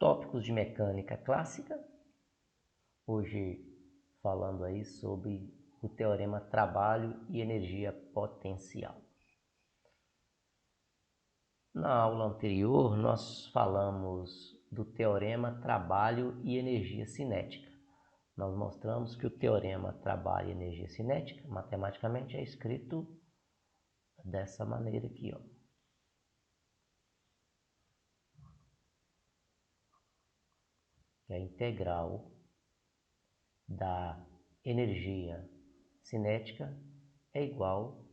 tópicos de mecânica clássica. Hoje falando aí sobre o teorema trabalho e energia potencial. Na aula anterior nós falamos do teorema trabalho e energia cinética. Nós mostramos que o teorema trabalho e energia cinética matematicamente é escrito dessa maneira aqui, ó. Que é a integral da energia cinética é igual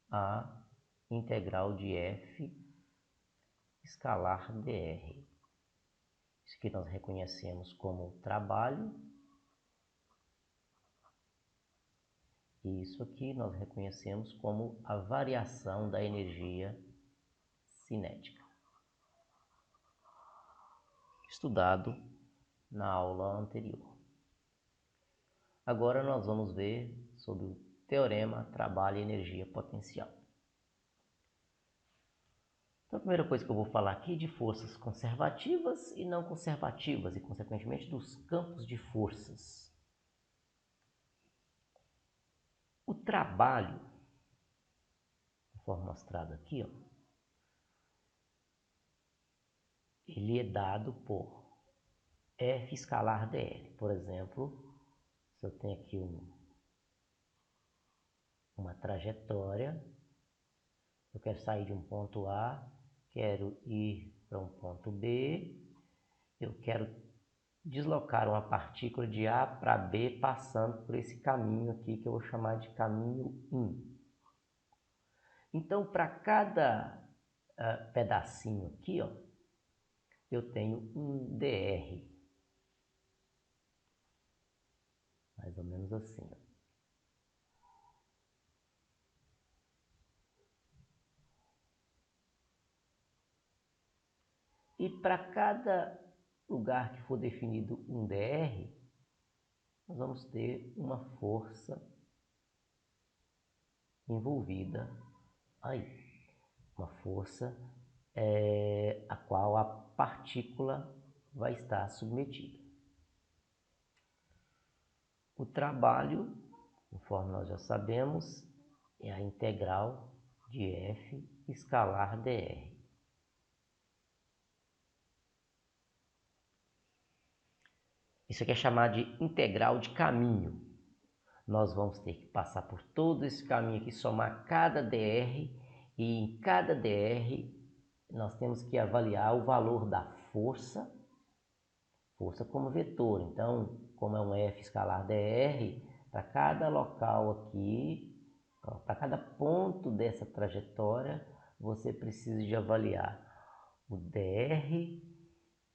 a integral de F escalar dr. Isso que nós reconhecemos como trabalho. E isso aqui nós reconhecemos como a variação da energia cinética. Estudado na aula anterior. Agora nós vamos ver sobre o teorema trabalho e energia potencial. Então a primeira coisa que eu vou falar aqui é de forças conservativas e não conservativas e, consequentemente, dos campos de forças. O trabalho, conforme mostrado aqui, ó, ele é dado por F escalar dr. Por exemplo, se eu tenho aqui uma trajetória, eu quero sair de um ponto A, quero ir para um ponto B, eu quero deslocar uma partícula de A para B passando por esse caminho aqui que eu vou chamar de caminho 1. Então, para cada pedacinho aqui, ó, eu tenho um dr. Mais ou menos assim, ó. E para cada lugar que for definido um dr, nós vamos ter uma força envolvida aí. Uma força a qual a partícula vai estar submetida. O trabalho, conforme nós já sabemos, é a integral de F escalar dr. Isso aqui é chamado de integral de caminho. Nós vamos ter que passar por todo esse caminho aqui, somar cada dr, e em cada dr nós temos que avaliar o valor da força como vetor. Então, como é um F escalar dr, para cada local aqui, para cada ponto dessa trajetória, você precisa de avaliar o dr,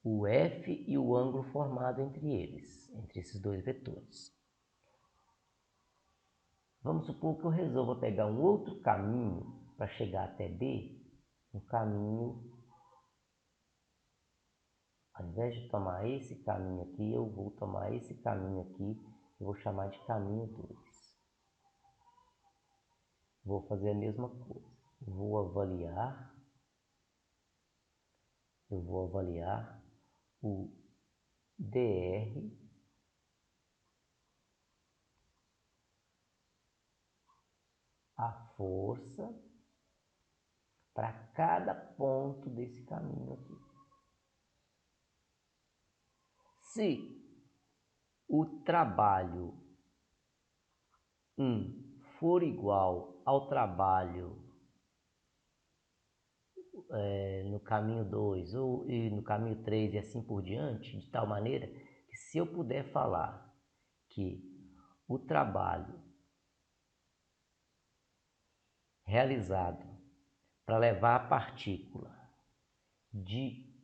o F e o ângulo formado entre eles, entre esses dois vetores. Vamos supor que eu resolva pegar um outro caminho para chegar até B, um caminho, ao invés de tomar esse caminho aqui, eu vou tomar esse caminho aqui, eu vou chamar de caminho 2. Vou fazer a mesma coisa, vou avaliar o dr a força para cada ponto desse caminho aqui. Se o trabalho 1 for igual ao trabalho no caminho 2 e no caminho 3 e assim por diante, de tal maneira que se eu puder falar que o trabalho realizado para levar a partícula de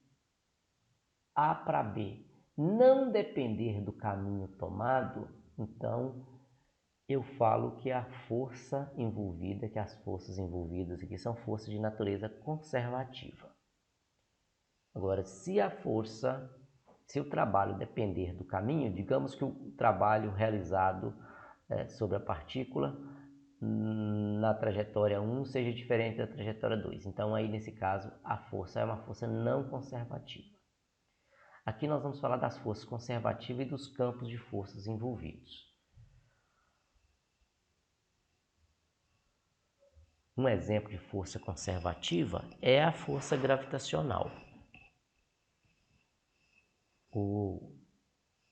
A para B não depender do caminho tomado, então eu falo que a força envolvida, que as forças envolvidas aqui são forças de natureza conservativa. Agora, se o trabalho depender do caminho, digamos que o trabalho realizado sobre a partícula na trajetória 1 seja diferente da trajetória 2. Então, aí nesse caso, a força é uma força não conservativa. Aqui nós vamos falar das forças conservativas e dos campos de forças envolvidos. Um exemplo de força conservativa é a força gravitacional.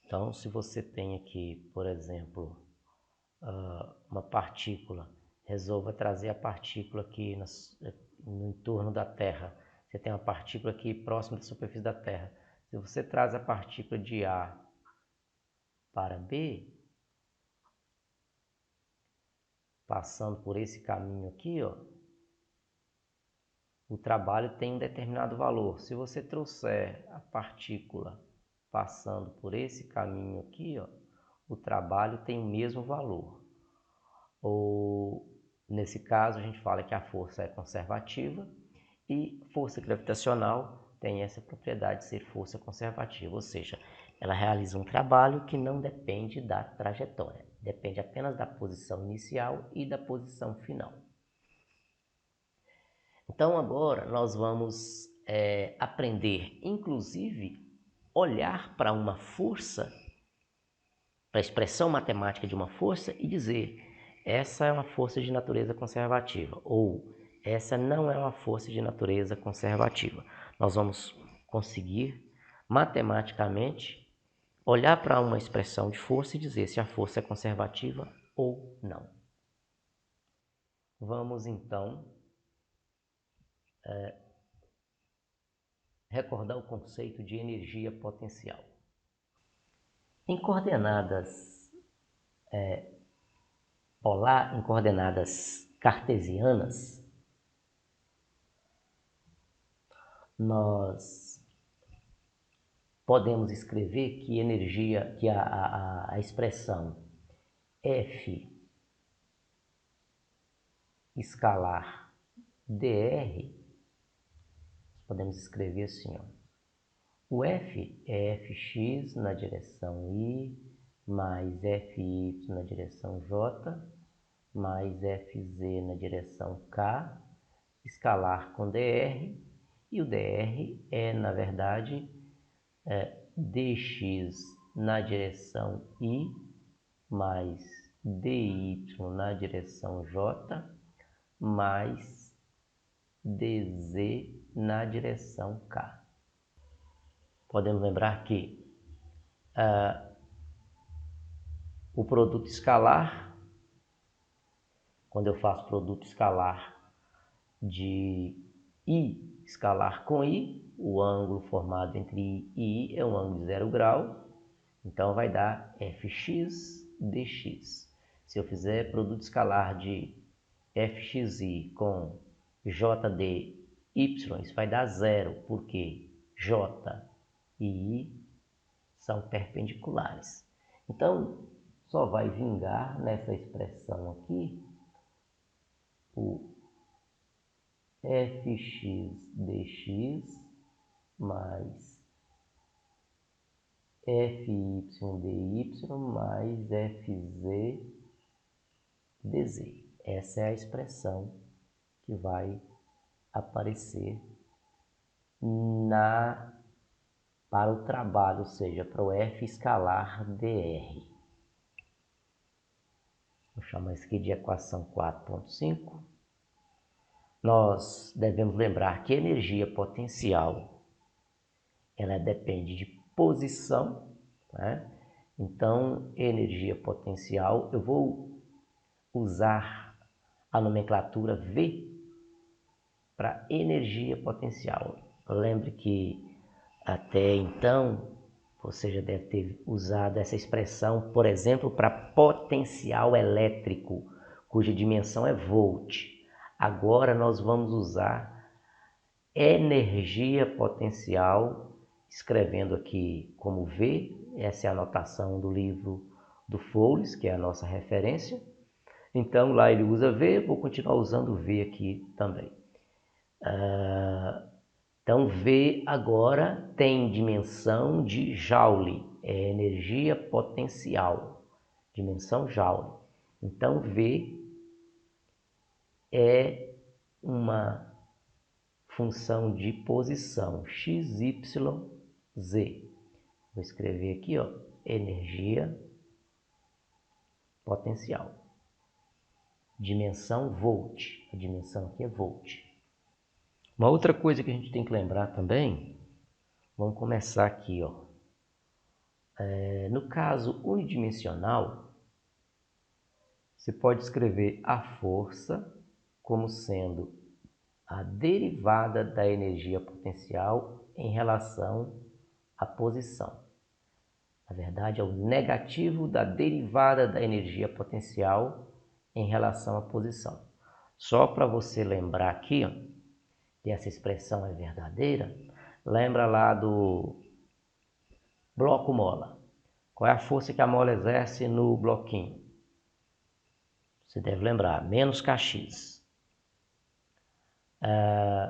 Então, se você tem aqui, por exemplo, uma partícula, resolva trazer a partícula aqui no entorno da Terra. Você tem uma partícula aqui próxima da superfície da Terra. Se você traz a partícula de A para B, passando por esse caminho aqui, ó, o trabalho tem um determinado valor. Se você trouxer a partícula passando por esse caminho aqui, ó, o trabalho tem o mesmo valor. Ou, nesse caso, a gente fala que a força é conservativa e força gravitacional tem essa propriedade de ser força conservativa, ou seja, ela realiza um trabalho que não depende da trajetória, depende apenas da posição inicial e da posição final. Então agora nós vamos aprender, inclusive, olhar para uma força, para a expressão matemática de uma força e dizer: essa é uma força de natureza conservativa, ou essa não é uma força de natureza conservativa. Nós vamos conseguir matematicamente olhar para uma expressão de força e dizer se a força é conservativa ou não. Vamos então recordar o conceito de energia potencial. Em coordenadas em coordenadas cartesianas, nós podemos escrever que a expressão F escalar dr, podemos escrever assim, ó. O F é Fx na direção Y, mais Fy na direção J, mais Fz na direção K, escalar com dr, e o dr é, na verdade, dx na direção Y, mais dy na direção J, mais dz na direção K. Podemos lembrar que o produto escalar, quando eu faço produto escalar de I escalar com I, o ângulo formado entre I e I é um ângulo de 0 grau, então vai dar Fx dx. Se eu fizer produto escalar de Fxy com JDY, isso vai dar 0, porque J e I são perpendiculares. Então, só vai vingar nessa expressão aqui o Fx dx mais Fy dy mais Fz dz. Essa é a expressão que vai aparecer para o trabalho, ou seja, para o F escalar dr. Vou chamar isso aqui de equação 4.5. Nós devemos lembrar que energia potencial ela depende de posição, né? Então, energia potencial, eu vou usar a nomenclatura V para energia potencial. Lembre que até então você já deve ter usado essa expressão, por exemplo, para potencial elétrico, cuja dimensão é volt. Agora nós vamos usar energia potencial, escrevendo aqui como V, essa é a anotação do livro do Foulis, que é a nossa referência. Então lá ele usa V, vou continuar usando V aqui também. Então V agora tem dimensão de Joule, é energia potencial, dimensão Joule. Então V é uma função de posição, x, y, z. Vou escrever aqui, ó, energia potencial. Dimensão volt. A dimensão aqui é volt. Uma outra coisa que a gente tem que lembrar também, vamos começar aqui, ó. No caso unidimensional, você pode escrever a força como sendo a derivada da energia potencial em relação à posição. Na verdade, é o negativo da derivada da energia potencial em relação à posição. Só para você lembrar aqui, ó, que essa expressão é verdadeira, lembra lá do bloco mola. Qual é a força que a mola exerce no bloquinho? Você deve lembrar, menos kx.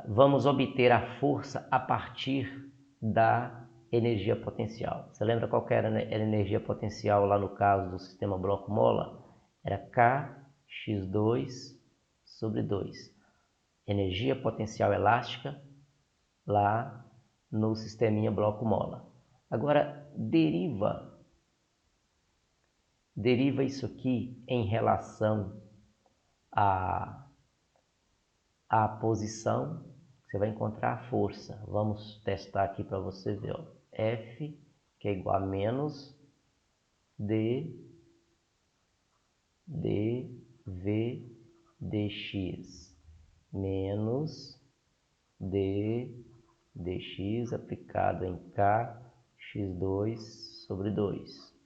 Vamos obter a força a partir da energia potencial. Você lembra qual que era a energia potencial lá no caso do sistema bloco-mola? Era kx2 sobre 2. Energia potencial elástica lá no sisteminha bloco-mola. Agora, deriva isso aqui em relação à posição, você vai encontrar a força. Vamos testar aqui para você ver, ó. F, que é igual a menos dv dx menos dx aplicado em kx2 sobre 2.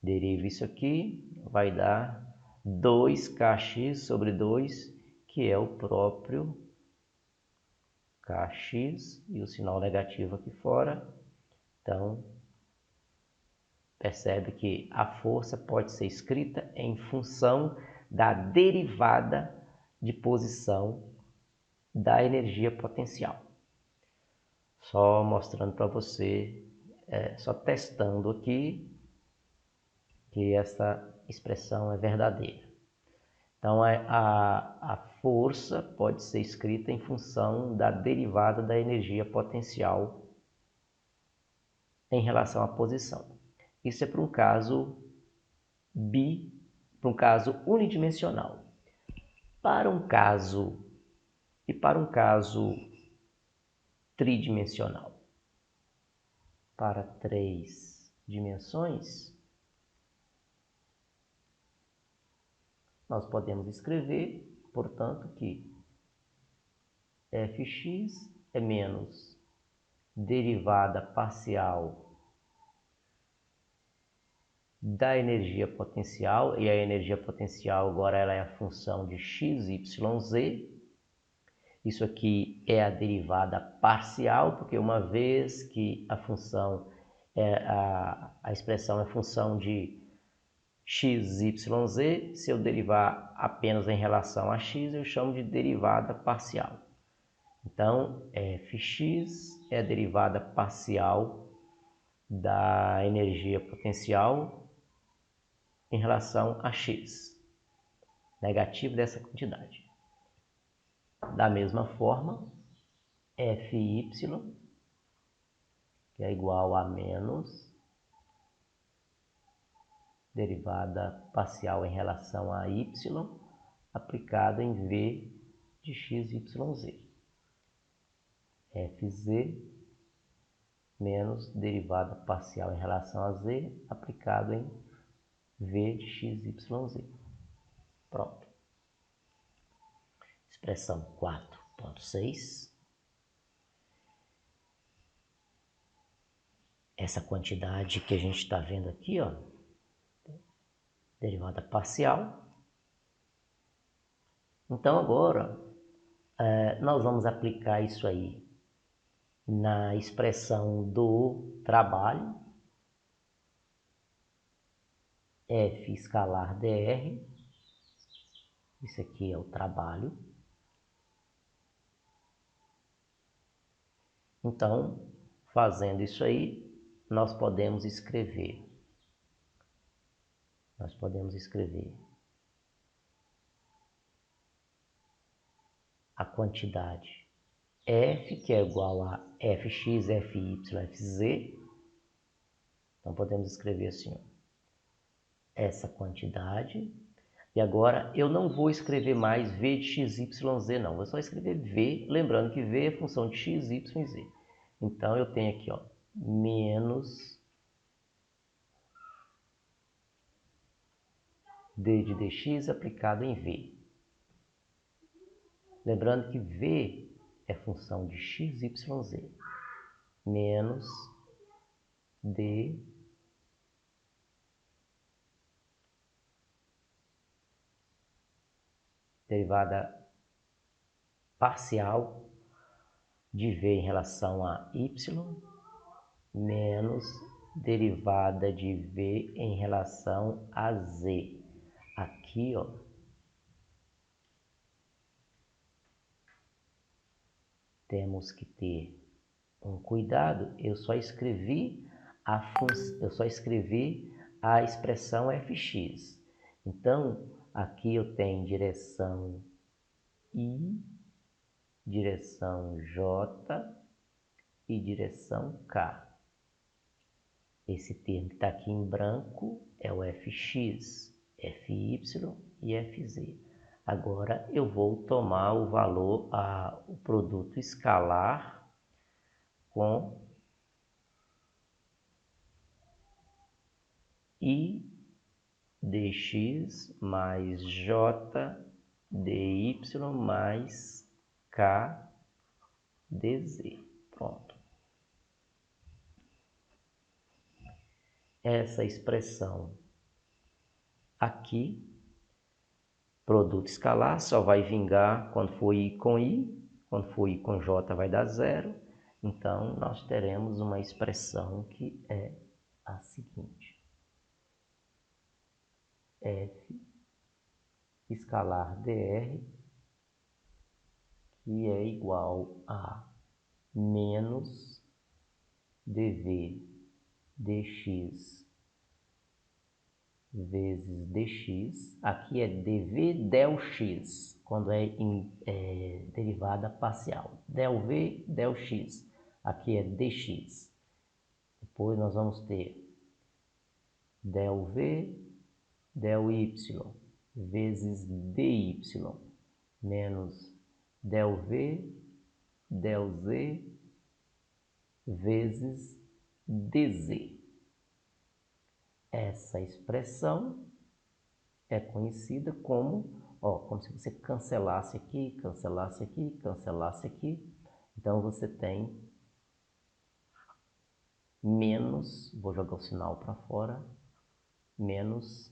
Deriva isso aqui, vai dar 2kx sobre 2, que é o próprio kx e o sinal negativo aqui fora. Então, percebe que a força pode ser escrita em função da derivada de posição da energia potencial. Só mostrando para você, só testando aqui que essa expressão é verdadeira. Então, a força pode ser escrita em função da derivada da energia potencial em relação à posição. Isso é para um caso para um caso unidimensional. Para um caso tridimensional, para 3 dimensões, nós podemos escrever, portanto, que fx é menos derivada parcial da energia potencial, e a energia potencial agora ela é a função de x, y, z. Isso aqui é a derivada parcial, porque uma vez que a função, a expressão é função de x, y, z, se eu derivar apenas em relação a x, eu chamo de derivada parcial. Então, fx é a derivada parcial da energia potencial em relação a x, negativo dessa quantidade. Da mesma forma, Fy, que é igual a menos derivada parcial em relação a y, aplicado em v de x, y, z. Fz menos derivada parcial em relação a z, aplicado em v de x, y, z. Pronto. Expressão 4.6. Essa quantidade que a gente está vendo aqui, ó, derivada parcial. Então agora nós vamos aplicar isso aí na expressão do trabalho, F escalar dr, isso aqui é o trabalho. Então, fazendo isso aí, nós podemos escrever a quantidade F, que é igual a Fx, Fy, Fz, Então podemos escrever assim, ó, essa quantidade. E agora eu não vou escrever mais V de x, y, z, não. Vou só escrever V, lembrando que V é função de x, y e z. Então eu tenho aqui, ó, menos d de dx aplicado em V. Lembrando que V é função de x, y, z. Menos d derivada parcial de V em relação a y menos derivada de V em relação a z. Aqui, ó, temos que ter um cuidado. Eu só escrevi a expressão fx. Então, aqui eu tenho direção I, direção J e direção K. Esse termo que está aqui em branco é o fx, fy e fz. Agora eu vou tomar o valor, o produto escalar com I dx mais j dy mais k dz. Pronto. Essa expressão aqui, produto escalar, só vai vingar quando for I com I, quando for I com J vai dar zero. Então, nós teremos uma expressão que é a seguinte. F escalar dr, que é igual a menos dv dx vezes dx, aqui é dv del x, quando é derivada parcial, del v del x, aqui é dx. Depois nós vamos ter del v del y vezes dy menos del v del z vezes dz. Essa expressão é conhecida como, como se você cancelasse aqui, cancelasse aqui, cancelasse aqui. Então você tem menos, vou jogar o sinal para fora, menos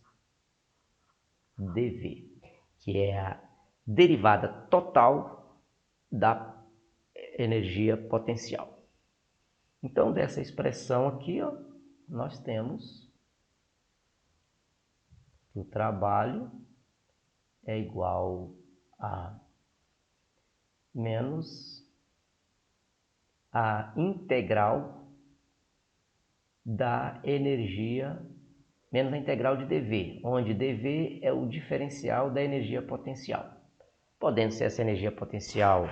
dv, que é a derivada total da energia potencial. Então, dessa expressão aqui, ó, nós temos que o trabalho é igual a menos a integral da energia, menos a integral de dV, onde dV é o diferencial da energia potencial. Podendo ser essa energia potencial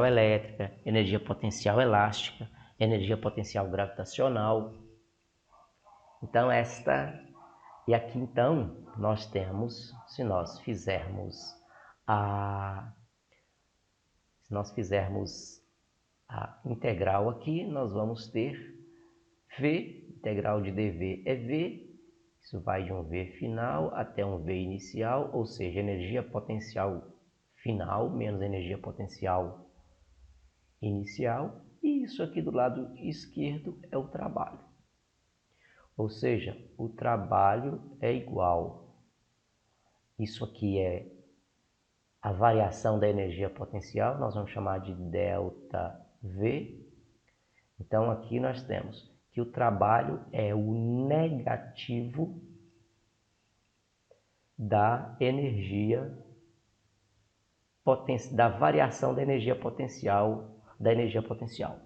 elétrica, energia potencial elástica, energia potencial gravitacional. Então e aqui então nós temos, se nós fizermos a integral aqui, nós vamos ter V, integral de dV é V, isso vai de um V final até um V inicial, ou seja, energia potencial final menos energia potencial inicial, e isso aqui do lado esquerdo é o trabalho. Ou seja, o trabalho é igual, isso aqui é a variação da energia potencial, nós vamos chamar de ΔV. Então aqui nós temos que o trabalho é o negativo da energia da variação da energia potencial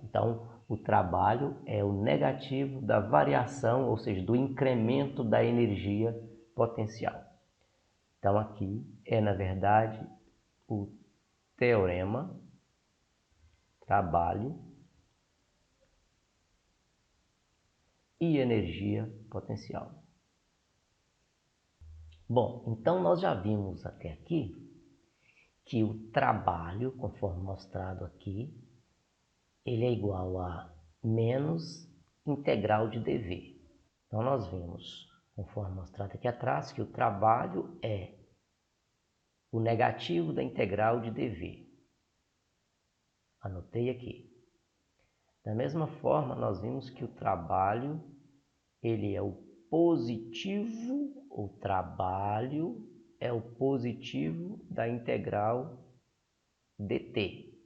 Então, o trabalho é o negativo da variação, ou seja, do incremento da energia potencial. Então, aqui é, na verdade, o teorema trabalho e energia potencial. Bom, então nós já vimos até aqui que o trabalho, conforme mostrado aqui, ele é igual a menos integral de dV. Então nós vimos, conforme mostrado aqui atrás, que o trabalho é o negativo da integral de dV. Anotei aqui. Da mesma forma, nós vimos que o trabalho, ele é o positivo, o trabalho é o positivo da integral dt.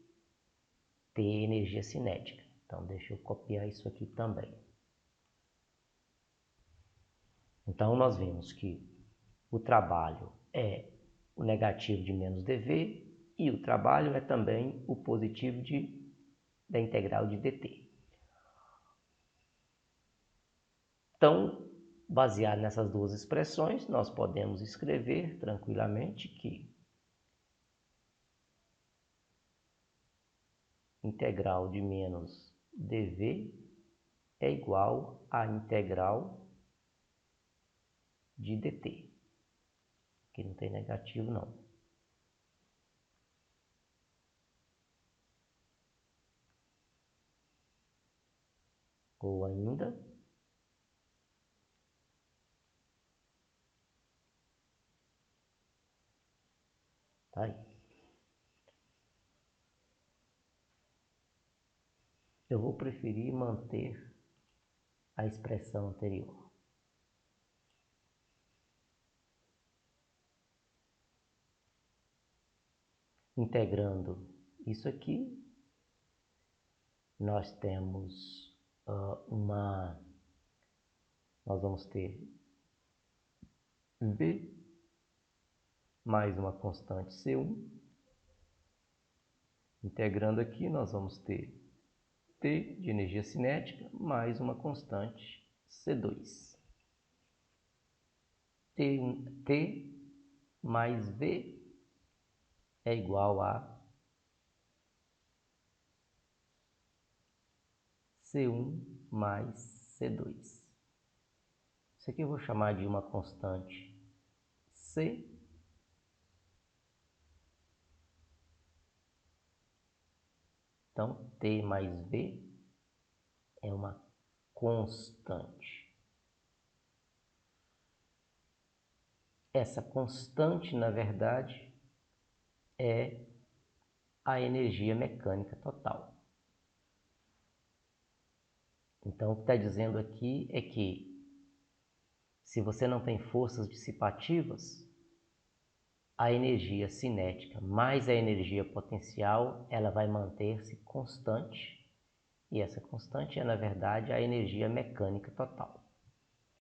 T é energia cinética. Então, deixa eu copiar isso aqui também. Então, nós vimos que o trabalho é o negativo de menos dV e o trabalho é também o positivo da integral de dt. Então, baseado nessas duas expressões, nós podemos escrever tranquilamente que integral de menos dV é igual a integral de dt. Aqui não tem negativo não. Ou ainda, tá aí. Eu vou preferir manter a expressão anterior. Integrando isso aqui, nós temos nós vamos ter V mais uma constante C1. Integrando aqui, nós vamos ter T de energia cinética mais uma constante C2. T mais V é igual a C1 mais C2. Isso aqui eu vou chamar de uma constante C. Então, T mais V é uma constante. Essa constante, na verdade, é a energia mecânica total. Então, o que está dizendo aqui é que se você não tem forças dissipativas, a energia cinética mais a energia potencial, ela vai manter-se constante, e essa constante é, na verdade, a energia mecânica total.